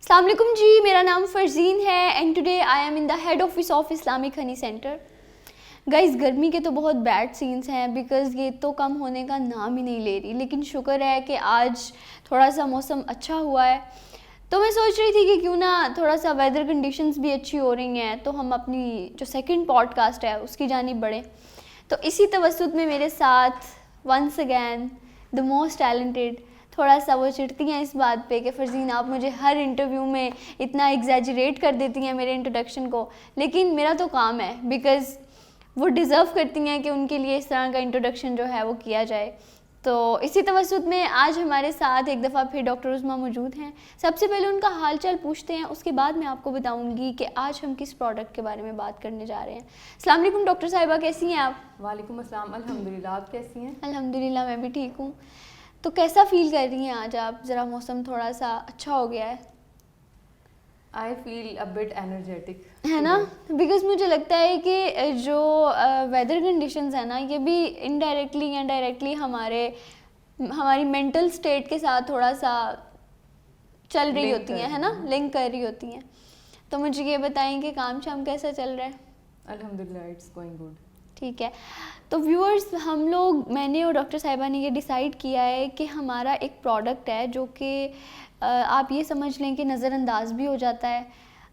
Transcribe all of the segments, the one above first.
अस्सलाम वालेकुम जी, मेरा नाम फ़रज़ीन है and today I am in the head office of Islamic Honey centre. Guys, गर्मी के तो बहुत बैड सीन्स हैं बिकॉज़ ये तो कम होने का नाम ही नहीं ले रही, लेकिन शुक्र है कि आज थोड़ा सा मौसम अच्छा हुआ है। तो मैं सोच रही थी कि क्यों ना थोड़ा सा वेदर कंडीशंस भी अच्छी हो रही हैं तो हम अपनी जो सेकंड पॉडकास्ट है उसकी जानिब बढ़ें। तो इसी तवस्सुत में मेरे साथ once again the most talented, थोड़ा सा वो चिढ़ती हैं इस बात पे कि फ़रज़ीन आप मुझे हर इंटरव्यू में इतना एग्जैजरेट कर देती हैं मेरे इंट्रोडक्शन को, लेकिन मेरा तो काम है बिकॉज़ वो डिज़र्व करती हैं कि उनके लिए इस तरह का इंट्रोडक्शन जो है वो किया जाए। तो इसी तवस्सुत में आज हमारे साथ एक दफ़ा फिर डॉक्टर उस्मा मौजूद हैं। सबसे पहले उनका हाल चाल पूछते हैं, उसके बाद मैं आपको बताऊंगी कि आज हम किस प्रोडक्ट के बारे में बात करने जा रहे हैं। अस्सलाम वालेकुम डॉक्टर साहिबा, कैसी हैं आप? वालेकुम अस्सलाम, अल्हम्दुलिल्लाह। आप कैसी हैं? अल्हम्दुलिल्लाह, मैं भी ठीक हूँ। तो कैसा फ़ील कर रही हैं आज आप? ज़रा मौसम थोड़ा सा अच्छा हो गया है। I feel a bit energetic, है ना? बिकॉज़ मुझे लगता है कि जो वेदर कंडीशंस है ना, ये भी इनडायरेक्टली या डायरेक्टली हमारी मेंटल स्टेट के साथ थोड़ा सा चल रही होती हैं, है ना, लिंक कर रही होती हैं। तो मुझे ये बताएं कि काम शाम कैसा चल रहा है? अल्हम्दुलिल्लाह, इट्स गोइंग गुड। ठीक है। तो व्यूअर्स, मैंने और डॉक्टर साहिबा ने ये डिसाइड किया है कि हमारा एक प्रोडक्ट है जो कि आप ये समझ लें कि नज़रअंदाज भी हो जाता है,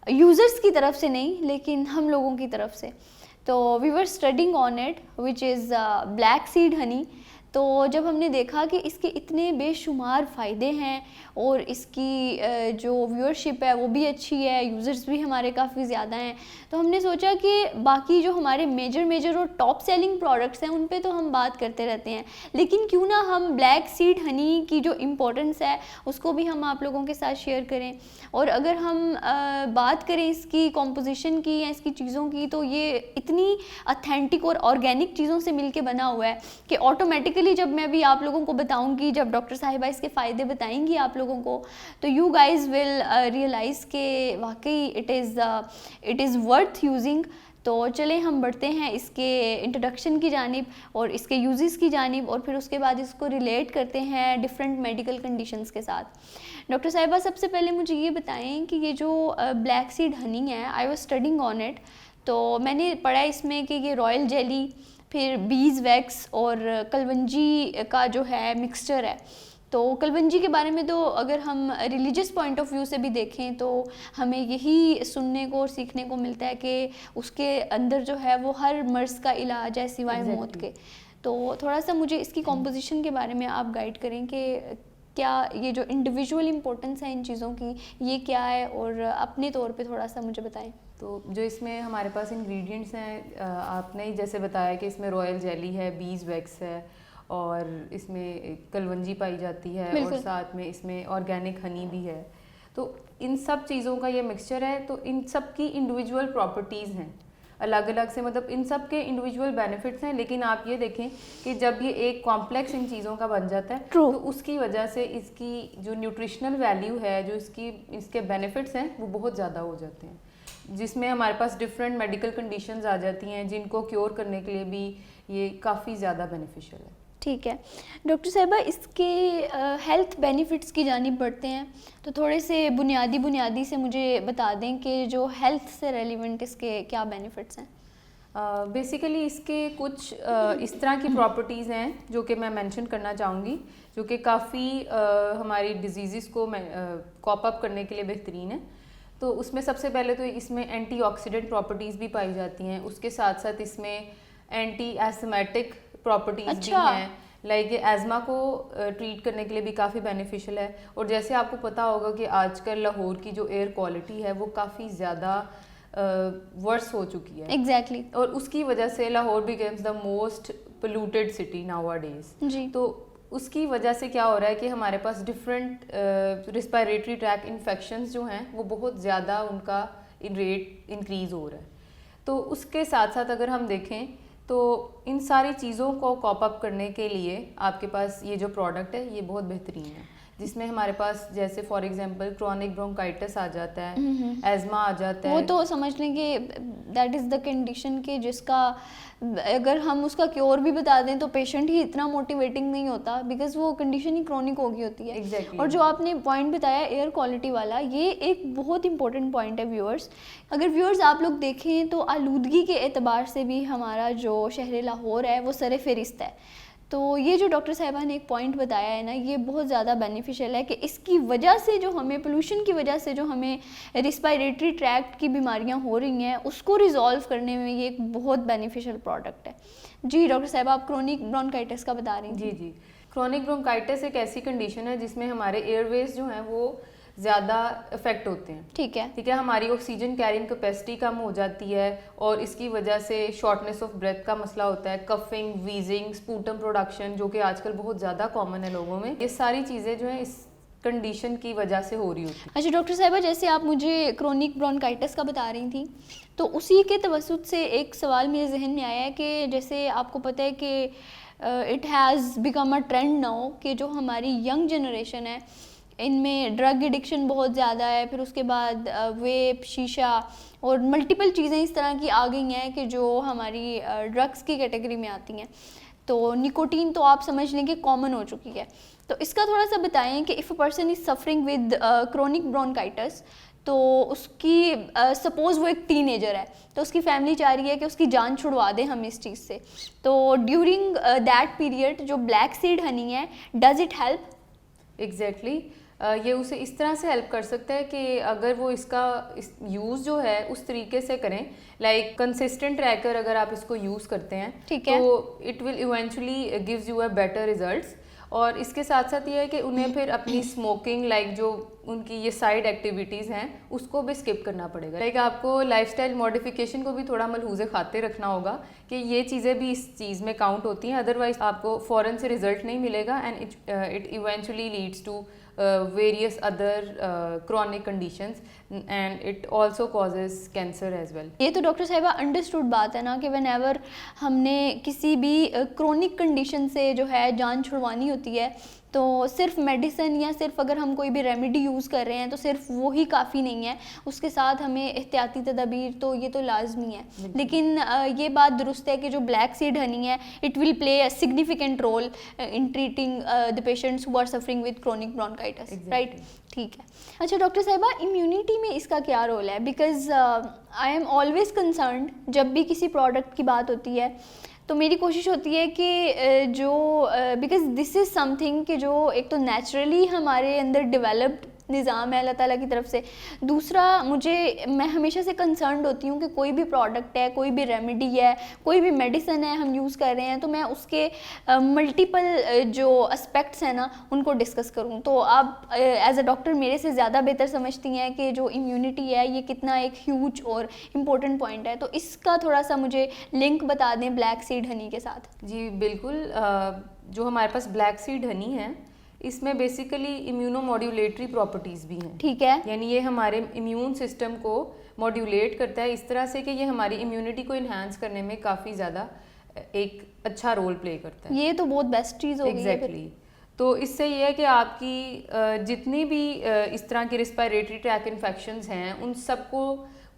यूज़र्स की तरफ से नहीं लेकिन हम लोगों की तरफ से। तो we were studying on it which is black seed honey. तो जब हमने देखा कि इसके इतने बेशुमार फ़ायदे हैं और इसकी जो व्यूअरशिप है वो भी अच्छी है, यूज़र्स भी हमारे काफ़ी ज़्यादा हैं, तो हमने सोचा कि बाकी जो हमारे मेजर और टॉप सेलिंग प्रोडक्ट्स हैं उन पे तो हम बात करते रहते हैं, लेकिन क्यों ना हम ब्लैक सीड हनी की जो इम्पोर्टेंस है उसको भी हम आप लोगों के साथ शेयर करें। और अगर हम बात करें इसकी कॉम्पोजिशन की या इसकी चीज़ों की, तो ये इतनी अथेंटिक और ऑर्गेनिक चीज़ों से मिलके बना हुआ है कि ऑटोमेटिकली जब मैं अभी आप लोगों को बताऊंगी, जब डॉक्टर साहिबा इसके फ़ायदे बताएंगी आप लोगों को, तो यू गाइज विल रियलाइज़ के वाकई इट इज़ वर्थ यूजिंग। तो चलें हम बढ़ते हैं इसके इंट्रोडक्शन की जानिब और इसके यूजेस की जानिब, और फिर उसके बाद इसको रिलेट करते हैं डिफरेंट मेडिकल कंडीशंस के साथ। डॉक्टर साहिबा, सबसे पहले मुझे ये बताएं कि ये जो ब्लैक सीड हनी है, I was studying on it, तो मैंने पढ़ा इसमें कि ये रॉयल जेली, फिर बीज वैक्स और कलवंजी का जो है मिक्सचर है। तो कलवंजी के बारे में तो अगर हम रिलीजियस पॉइंट ऑफ व्यू से भी देखें तो हमें यही सुनने को और सीखने को मिलता है कि उसके अंदर जो है वो हर मर्ज़ का इलाज है सिवाय मौत के। तो थोड़ा सा मुझे इसकी कॉम्पोजिशन के बारे में आप गाइड करें कि क्या ये जो इंडिविजुअल इम्पोर्टेंस है इन चीज़ों की, ये क्या है, और अपने तौर पे थोड़ा सा मुझे बताएं। तो जो इसमें हमारे पास इंग्रेडिएंट्स हैं, आपने ही जैसे बताया कि इसमें रॉयल जेली है, बीज वैक्स है और इसमें कलवंजी पाई जाती है और साथ में इसमें ऑर्गेनिक हनी भी है। तो इन सब चीज़ों का ये मिक्सचर है। तो इन सब की इंडिविजुअल प्रॉपर्टीज़ हैं अलग अलग से, मतलब इन सब के इंडिविजुअल बेनिफिट्स हैं। लेकिन आप ये देखें कि जब ये एक कॉम्प्लेक्स इन चीज़ों का बन जाता है तो उसकी वजह से इसकी जो न्यूट्रिशनल वैल्यू है, जो इसके बेनिफिट्स हैं, वो बहुत ज़्यादा हो जाते हैं, जिसमें हमारे पास डिफरेंट मेडिकल कंडीशंस आ जाती हैं जिनको क्योर करने के लिए भी ये काफ़ी ज़्यादा बेनिफिशियल है। ठीक है डॉक्टर साहिबा, इसके हेल्थ बेनिफिट्स की जानिब बढ़ते हैं, तो थोड़े से बुनियादी से मुझे बता दें कि जो हेल्थ से रेलिवेंट इसके क्या बेनिफिट्स हैं। बेसिकली इसके कुछ इस तरह की प्रॉपर्टीज़ हैं जो कि मैं मेंशन करना चाहूँगी, जो कि काफ़ी हमारी डिजीज़ को कॉप अप करने के लिए बेहतरीन है। तो उसमें सबसे पहले तो इसमें एंटीऑक्सीडेंट प्रॉपर्टीज़ भी पाई जाती हैं, उसके साथ साथ इसमें एंटी एस्थमेटिक प्रॉपर्टीज़ भी हैं, लाइक एज़मा को ट्रीट करने के लिए भी काफ़ी बेनिफिशियल है। और जैसे आपको पता होगा कि आजकल लाहौर की जो एयर क्वालिटी है वो काफ़ी ज़्यादा वर्स हो चुकी है। एग्जैक्टली और उसकी वजह से Lahore becomes the most polluted city nowadays. तो उसकी वजह से क्या हो रहा है कि हमारे पास डिफरेंट रिस्पायरेटरी ट्रैक इन्फेक्शंस जो हैं वो बहुत ज़्यादा उनका रेट इंक्रीज़ हो रहा है। तो उसके साथ साथ अगर हम देखें तो इन सारी चीज़ों को कॉप अप करने के लिए आपके पास ये जो प्रोडक्ट है ये बहुत बेहतरीन है। जिसमें हमारे पास जैसे फॉर एग्जांपल क्रॉनिक ब्रोंकाइटिस आ जाता है, एज़मा आ जाता है। वो तो समझ लें कि दैट इज़ द कंडीशन कि जिसका अगर हम उसका क्योर भी बता दें तो पेशेंट ही इतना मोटिवेटिंग नहीं होता, बिकॉज वो कंडीशन ही क्रॉनिक हो गई होती है। Exactly. और जो आपने पॉइंट बताया एयर क्वालिटी वाला, ये एक बहुत इंपॉर्टेंट पॉइंट है व्यूअर्स। अगर व्यूअर्स आप लोग देखें तो आलूदगी के एतबार से भी हमारा जो शहर लाहौर है वो सरे फहरिस्त है। तो ये जो डॉक्टर साहिबा ने एक पॉइंट बताया है ना, ये बहुत ज़्यादा बेनिफिशियल है कि इसकी वजह से जो हमें पोल्यूशन की वजह से जो हमें रिस्पायरेटरी ट्रैक्ट की बीमारियां हो रही हैं उसको रिजॉल्व करने में ये एक बहुत बेनिफिशियल प्रोडक्ट है। जी डॉक्टर साहिबा, आप क्रोनिक ब्रोंकाइटिस का बता रही जी जी, क्रोनिक ब्रोंकाइटिस एक ऐसी कंडीशन है जिसमें हमारे एयरवेज जो हैं वो ज़्यादा इफेक्ट होते हैं। ठीक है, हमारी ऑक्सीजन कैरिंग कैपेसिटी कम हो जाती है और इसकी वजह से शॉर्टनेस ऑफ ब्रेथ का मसला होता है, कफिंग, वीजिंग, स्पूटम प्रोडक्शन जो कि आजकल बहुत ज़्यादा कॉमन है लोगों में। ये सारी चीज़ें जो हैं इस कंडीशन की वजह से हो रही होती है। अच्छा डॉक्टर साहिबा, जैसे आप मुझे क्रोनिक ब्रोंकाइटिस का बता रही थी तो उसी के तवस्सुत से एक सवाल मेरे जहन में आया है कि जैसे आपको पता है कि it has become a trend now कि जो हमारी यंग जनरेशन है इनमें ड्रग एडिक्शन बहुत ज़्यादा है, फिर उसके बाद वेप, शीशा और मल्टीपल चीज़ें इस तरह की आ गई हैं कि जो हमारी ड्रग्स की कैटेगरी में आती हैं। तो निकोटीन तो आप समझ लें कि कॉमन हो चुकी है। तो इसका थोड़ा सा बताएं कि if a person is suffering with chronic bronchitis तो उसकी सपोज़ वो एक टीनेजर है तो उसकी फैमिली चाह रही है कि उसकी जान छुड़वा दें हम इस चीज़ से, तो ड्यूरिंग दैट पीरियड जो ब्लैक सीड हनी है, डज इट हेल्प? एग्जैक्टली ये उसे इस तरह से हेल्प कर सकता है कि अगर वो इसका यूज़ जो है उस तरीके से करें, लाइक कंसिस्टेंट रहकर अगर आप इसको यूज़ करते हैं ठीक है, तो it will eventually gives you a better results. और इसके साथ साथ ये है कि उन्हें फिर अपनी स्मोकिंग, लाइक जो उनकी ये साइड एक्टिविटीज़ हैं उसको भी स्किप करना पड़ेगा। लाइक आपको लाइफस्टाइल मॉडिफिकेशन को भी थोड़ा मलहूज़े खाते रखना होगा कि ये चीज़ें भी इस चीज़ में काउंट होती हैं, अदरवाइज आपको फ़ौरन से रिजल्ट नहीं मिलेगा and it eventually leads to various other chronic conditions and it also causes cancer as well। ये तो डॉक्टर साहिबा अंडरस्टूड बात है ना कि व्हेनेवर हमने किसी भी क्रोनिक कंडीशन से जो है जान छुड़वानी होती है तो सिर्फ मेडिसिन या सिर्फ अगर हम कोई भी रेमेडी यूज़ कर रहे हैं तो सिर्फ वो ही काफ़ी नहीं है, उसके साथ हमें एहतियाती तदाबीर तो ये तो लाजमी है। लेकिन ये बात दुरुस्त है कि जो ब्लैक सीड हनी है it will play a significant role in treating the patients who are suffering with chronic bronchitis, right? ठीक है। अच्छा डॉक्टर साहिबा, इम्यूनिटी में इसका क्या रोल है? Because I am always concerned जब भी किसी प्रोडक्ट की बात होती है तो मेरी कोशिश होती है कि जो बिकॉज दिस इज़ समथिंग कि जो एक तो नेचुरली हमारे अंदर डेवलप्ड निज़ाम है अल्लाह ताला की तरफ से, दूसरा मैं हमेशा से कंसर्न्ड होती हूँ कि कोई भी प्रोडक्ट है, कोई भी रेमेडी है, कोई भी मेडिसिन है हम यूज़ कर रहे हैं तो मैं उसके मल्टीपल जो एस्पेक्ट्स हैं ना उनको डिस्कस करूँ। तो आप एज अ डॉक्टर मेरे से ज़्यादा बेहतर समझती हैं कि जो इम्यूनिटी है ये कितना एक ह्यूज और इम्पोर्टेंट पॉइंट है, तो इसका थोड़ा सा मुझे लिंक बता दें ब्लैक सीड हनी के साथ। जी बिल्कुल, जो हमारे पास ब्लैक सीड हनी है इसमें बेसिकली इम्यूनोमॉड्यूलेटरी प्रॉपर्टीज़ भी हैं। ठीक है, यानी ये हमारे इम्यून सिस्टम को मॉड्यूलेट करता है इस तरह से कि ये हमारी इम्यूनिटी को इन्हांस करने में काफ़ी ज़्यादा एक अच्छा रोल प्ले करता है। ये तो बहुत बेस्ट चीज़ हो गई है। एग्जैक्टली, तो इससे ये है कि आपकी जितनी भी इस तरह की रिस्पायरेटरी ट्रैक इन्फेक्शंस हैं उन सबको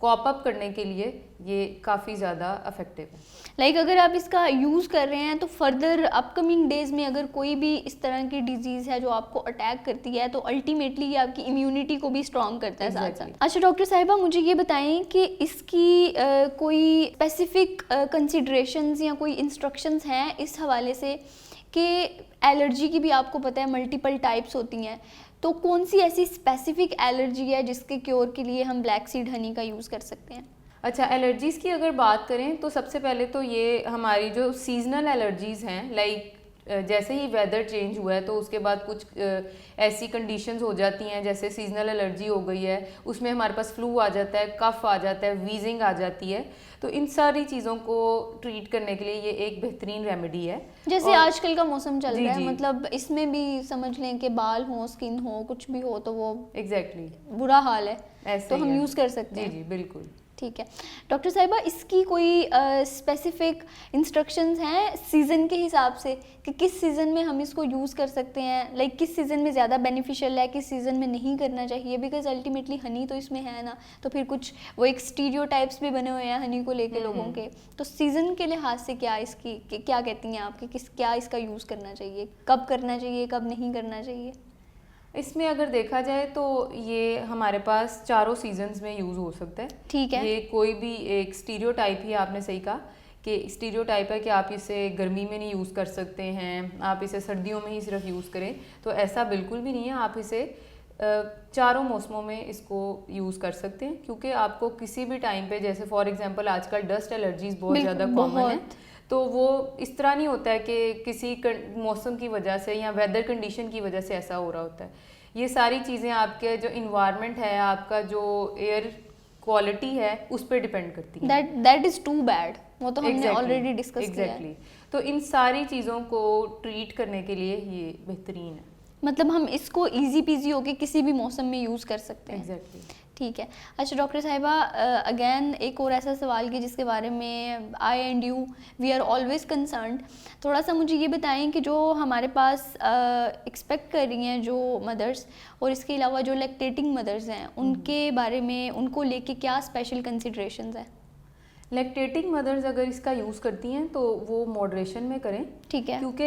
कॉप अप करने के लिए ये काफ़ी ज़्यादा इफेक्टिव है। लाइक अगर आप इसका यूज़ कर रहे हैं तो फर्दर अपकमिंग डेज में अगर कोई भी इस तरह की डिजीज़ है जो आपको अटैक करती है तो अल्टीमेटली ये आपकी इम्यूनिटी को भी स्ट्रॉन्ग करता है साथ साथ। अच्छा डॉक्टर साहिबा, मुझे ये बताएं कि इसकी कोई स्पेसिफिक कंसिडरेशंस या कोई इंस्ट्रक्शंस हैं इस हवाले से कि एलर्जी की भी आपको पता है मल्टीपल टाइप्स होती हैं, तो कौन सी ऐसी स्पेसिफिक एलर्जी है जिसके क्योर के लिए हम ब्लैक सीड हनी का यूज़ कर सकते हैं? अच्छा, एलर्जीज़ की अगर बात करें तो सबसे पहले तो ये हमारी जो सीजनल एलर्जीज़ हैं, लाइक जैसे ही वेदर चेंज हुआ है तो उसके बाद कुछ ऐसी कंडीशंस हो जाती हैं जैसे सीजनल एलर्जी हो गई है, उसमें हमारे पास फ्लू आ जाता है, कफ आ जाता है, वीजिंग आ जाती है। तो इन सारी चीज़ों को ट्रीट करने के लिए ये एक बेहतरीन रेमेडी है। जैसे आजकल का मौसम चल रहा है, जी। मतलब इसमें भी समझ लें कि बाल हो, स्किन हो, कुछ भी हो तो वो एग्जैक्टली बुरा हाल है, ऐसे तो ही हम है। यूज़ कर सकते जी हैं। जी बिल्कुल। ठीक है डॉक्टर साहिबा, इसकी कोई स्पेसिफिक इंस्ट्रक्शंस हैं सीज़न के हिसाब से कि किस सीज़न में हम इसको यूज़ कर सकते हैं, लाइक किस सीज़न में ज़्यादा बेनिफिशियल है, किस सीज़न में नहीं करना चाहिए, बिकॉज अल्टीमेटली हनी तो इसमें है ना, तो फिर कुछ वो एक स्टीरियोटाइप्स भी बने हुए हैं हनी को लेके लोगों के, तो सीज़न के लिहाज से क्या इसकी क्या कहती हैं आप कि क्या इसका यूज़ करना चाहिए, कब करना चाहिए, कब नहीं करना चाहिए? इसमें अगर देखा जाए तो ये हमारे पास चारों सीजन्स में यूज़ हो सकता है। ठीक है। ये कोई भी एक स्टीरियोटाइप ही, आपने सही कहा कि स्टीरियोटाइप है कि आप इसे गर्मी में नहीं यूज़ कर सकते हैं, आप इसे सर्दियों में ही सिर्फ यूज़ करें, तो ऐसा बिल्कुल भी नहीं है। आप इसे चारों मौसमों में इसको यूज़ कर सकते हैं, क्योंकि आपको किसी भी टाइम पे, जैसे फॉर एग्जांपल आजकल डस्ट एलर्जीज बहुत ज़्यादा कॉमन है, तो वो इस तरह नहीं होता है कि किसी मौसम की वजह से या वेदर कंडीशन की वजह से ऐसा हो रहा होता है। ये सारी चीज़ें आपके जो इन्वायरमेंट है, आपका जो एयर क्वालिटी है, उस पर डिपेंड करती है। दैट इज़ टू बैड, वो तो हमने ऑलरेडी डिस्कस किया है। तो इन सारी चीज़ों को ट्रीट करने के लिए ये बेहतरीन है, मतलब हम इसको इजी पीजी होके किसी भी मौसम में यूज़ कर सकते हैं। एग्जैक्टली। ठीक है। अच्छा डॉक्टर साहिबा, अगेन एक और ऐसा सवाल कि जिसके बारे में I and you we are always concerned, थोड़ा सा मुझे ये बताएं कि जो हमारे पास एक्सपेक्ट कर रही हैं जो मदर्स, और इसके अलावा जो लैक्टेटिंग मदर्स हैं, उनके बारे में, उनको लेके क्या स्पेशल कंसिडरेशंस हैं? लैक्टेटिंग मदर्स अगर इसका यूज़ करती हैं तो वो मॉडरेशन में करें, ठीक है, क्योंकि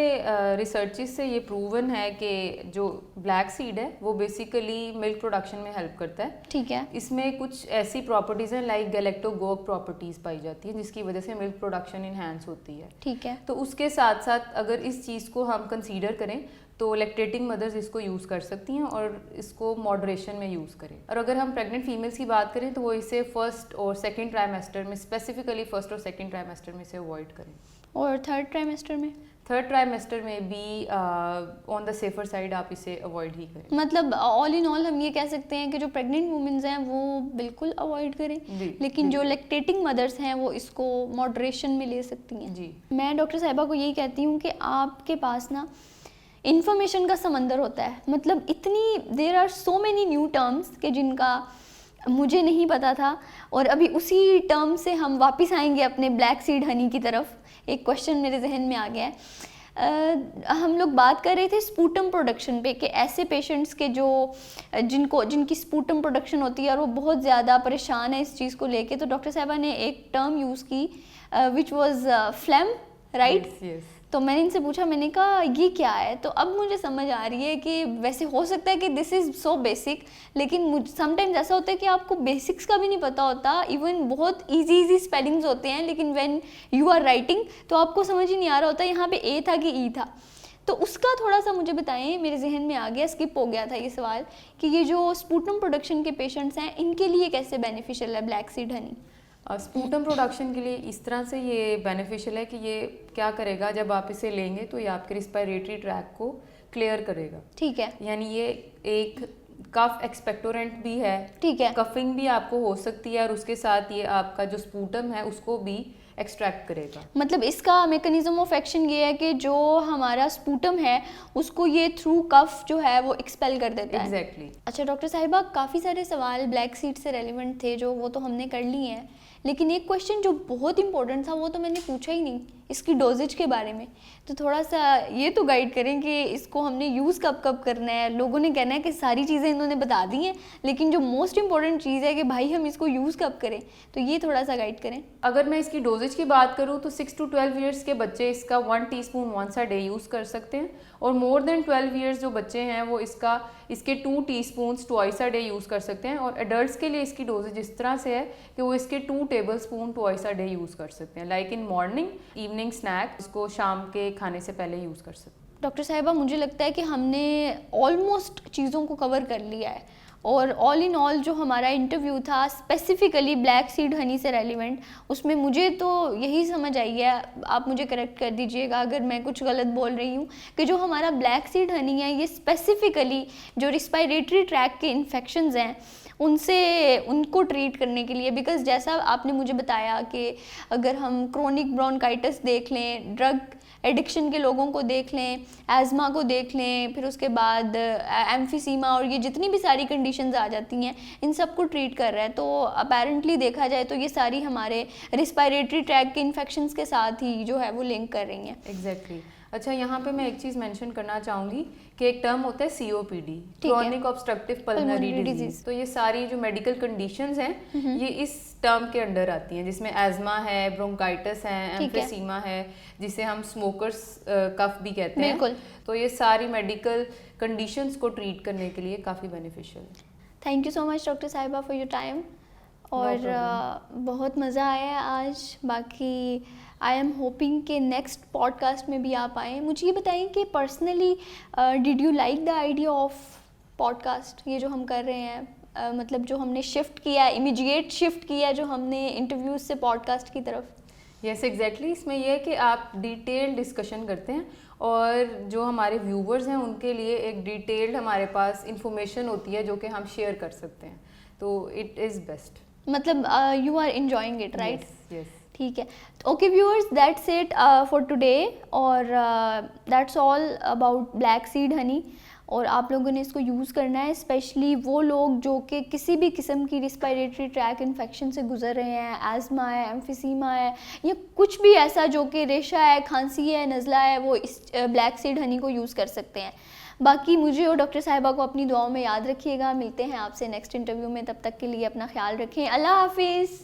रिसर्चेस से ये प्रूवन है कि जो ब्लैक सीड है वो बेसिकली मिल्क प्रोडक्शन में हेल्प करता है। ठीक है। इसमें कुछ ऐसी प्रॉपर्टीज़ हैं लाइक गैलेक्टोगोग प्रॉपर्टीज़ पाई जाती हैं, जिसकी वजह से मिल्क प्रोडक्शन इन्हांस होती है। ठीक है। तो उसके साथ साथ अगर इस चीज़ को हम कंसीडर करें तो लैक्टेटिंग मदर्स इसको यूज़ कर सकती हैं और इसको मॉडरेशन में यूज़ करें। और अगर हम प्रेग्नेंट फीमेल्स की बात करें तो वो इसे फर्स्ट और सेकंड ट्राइमेस्टर में, स्पेसिफिकली फर्स्ट और सेकंड ट्राइमेस्टर में इसे अवॉइड करें। और थर्ड ट्राइमेस्टर में? थर्ड ट्राइमेस्टर में भी ऑन द सेफर साइड आप इसे अवॉइड ही करें। मतलब ऑल इन ऑल हम ये कह सकते हैं कि जो प्रेग्नेंट वुमेन्स हैं वो बिल्कुल अवॉइड करें, लेकिन जो लैक्टेटिंग मदर्स हैं वो इसको मॉडरेशन में ले सकती हैं। जी। मैं डॉक्टर साहिबा को यही कहती हूँ कि आपके पास ना इन्फॉर्मेशन का समंदर होता है, मतलब इतनी there are so many new terms के जिनका मुझे नहीं पता था, और अभी उसी टर्म से हम वापस आएंगे अपने ब्लैक सीड हनी की तरफ। एक क्वेश्चन मेरे जहन में आ गया है, हम लोग बात कर रहे थे स्पूटम प्रोडक्शन पे कि ऐसे पेशेंट्स के जो जिनकी स्पूटम प्रोडक्शन होती है और वो बहुत ज़्यादा परेशान है इस चीज़ को लेके, तो डॉक्टर साहिबा ने एक टर्म यूज़ की विच वाज फ्लैम, राइट? तो मैंने इनसे पूछा, मैंने कहा ये क्या है, तो अब मुझे समझ आ रही है कि वैसे हो सकता है कि दिस इज़ सो बेसिक, लेकिन समटाइम्स ऐसा होता है कि आपको बेसिक्स का भी नहीं पता होता, इवन बहुत इजी स्पेलिंग्स होते हैं, लेकिन व्हेन यू आर राइटिंग तो आपको समझ ही नहीं आ रहा होता यहाँ पे ए था कि ई था। तो उसका थोड़ा सा मुझे बताएं, मेरे जहन में आ गया, स्किप हो गया था ये सवाल, कि ये जो स्पूटम प्रोडक्शन के पेशेंट्स हैं इनके लिए कैसे बेनिफिशियल है black seed Honey? Sputum production के लिए इस तरह से ये बेनिफिशियल है कि ये क्या करेगा, जब आप इसे लेंगे तो ये आपके रिस्पायरेटरी ट्रैक को क्लियर करेगा। ठीक है। यानी ये एक कफ एक्सपेक्टोरेंट भी है। ठीक है। कफिंग भी आपको हो सकती है और उसके साथ ये आपका जो स्पूटम है उसको भी एक्सट्रैक्ट करेगा। मतलब इसका मैकेनिज्म ऑफ एक्शन ये है कि जो हमारा स्पूटम है उसको ये थ्रू कफ जो है वो एक्सपेल कर देता है। एग्जैक्टली। अच्छा डॉक्टर साहिबा, काफ़ी सारे सवाल ब्लैक सीड से रेलिवेंट थे जो वो तो हमने कर लिए हैं, लेकिन एक क्वेश्चन जो बहुत इंपॉर्टेंट था वो तो मैंने पूछा ही नहीं, इसकी डोजेज के बारे में। तो थोड़ा सा ये तो गाइड करें कि इसको हमने यूज़ कब कब करना है। लोगों ने कहना है कि सारी चीज़ें इन्होंने बता दी हैं, लेकिन जो मोस्ट इंपॉर्टेंट चीज़ है कि भाई हम इसको यूज़ कब करें, तो ये थोड़ा सा गाइड करें। अगर मैं इसकी डोजेज की बात करूँ तो 6 to 12 ईयर्स के बच्चे इसका 1 teaspoon once a day use कर सकते हैं, और मोर देन 12 ईयर्स जो बच्चे हैं वो इसके 2 teaspoons twice a day use कर सकते हैं। और एडल्ट्स के लिए इसकी डोजेज इस तरह से है कि वो इसके 2 tablespoon twice a day use कर सकते हैं, like in morning, evening snack, इसको शाम के खाने से पहले यूज़ कर सकते हैं। डॉक्टर साहिबा, मुझे लगता है कि हमने ऑलमोस्ट चीज़ों को कवर कर लिया है, और ऑल इन ऑल जो हमारा इंटरव्यू था स्पेसिफिकली ब्लैक सीड हनी से रेलिवेंट, उसमें मुझे तो यही समझ आई है, आप मुझे करेक्ट कर दीजिएगा अगर मैं कुछ गलत बोल रही हूँ, कि जो हमारा ब्लैक सीड हनी है ये स्पेसिफिकली जो रिस्पायरेटरी ट्रैक के इन्फेक्शंस हैं उनसे उनको ट्रीट करने के लिए, बिकॉज जैसा आपने मुझे बताया कि अगर हम क्रोनिक ब्रोंकाइटिस देख लें, ड्रग एडिक्शन के लोगों को देख लें, एज़मा को देख लें, फिर उसके बाद एम्फीसीमा और ये जितनी भी सारी कंडीशंस आ जाती हैं, इन सब को ट्रीट कर रहा है। तो अपेरेंटली देखा जाए तो ये सारी हमारे रिस्पायरेटरी ट्रैक के इन्फेक्शंस के साथ ही जो है वो लिंक कर रही हैं। एग्जैक्टली अच्छा, यहाँ पे मैं एक चीज़ मेंशन करना चाहूँगी कि एक टर्म होता है COPD, chronic obstructive pulmonary disease. तो ये सारी जो मेडिकल कंडीशंस हैं ये इस टर्म के अंडर आती हैं, जिसमें एज़मा है, ब्रोंकाइटिस है, एम्फीसीमा है, जिसे हम स्मोकर्स कफ भी कहते हैं। बिल्कुल। तो ये सारी मेडिकल कंडीशंस को ट्रीट करने के लिए काफ़ी बेनिफिशियल है। Thank you so much doctor साहिबा फॉर योर टाइम, और बहुत मज़ा आया आज। बाकी आई एम होपिंग कि नेक्स्ट पॉडकास्ट में भी आप आएँ। मुझे ये बताएं कि personally did you like the idea of podcast, ये जो हम कर रहे हैं, मतलब जो हमने शिफ्ट किया, इमीडिएट शिफ्ट किया जो हमने इंटरव्यूज से पॉडकास्ट की तरफ? यस एग्जैक्टली, इसमें यह है कि आप डिटेल डिस्कशन करते हैं और जो हमारे व्यूवर्स हैं उनके लिए एक डिटेल्ड हमारे पास इंफॉर्मेशन होती है जो कि हम शेयर कर सकते हैं, तो इट इज़ बेस्ट। मतलब you are enjoying it, right? Yes. ठीक है, okay viewers, that's it for today, और that's all about black seed honey. और आप लोगों ने इसको यूज़ करना है, स्पेशली वो लोग जो कि किसी भी किस्म की रिस्पायरेटरी ट्रैक इन्फेक्शन से गुजर रहे हैं, एज़मा है, एम्फीसीमा है, या कुछ भी ऐसा जो कि रेशा है, खांसी है, नज़ला है, वो इस ब्लैक सीड हनी को यूज़ कर सकते हैं। बाकी मुझे और डॉक्टर साहिबा को अपनी दुआओं में याद रखिएगा। मिलते हैं आपसे नेक्स्ट इंटरव्यू में, तब तक के लिए अपना ख्याल रखें। अल्लाह हाफिज़।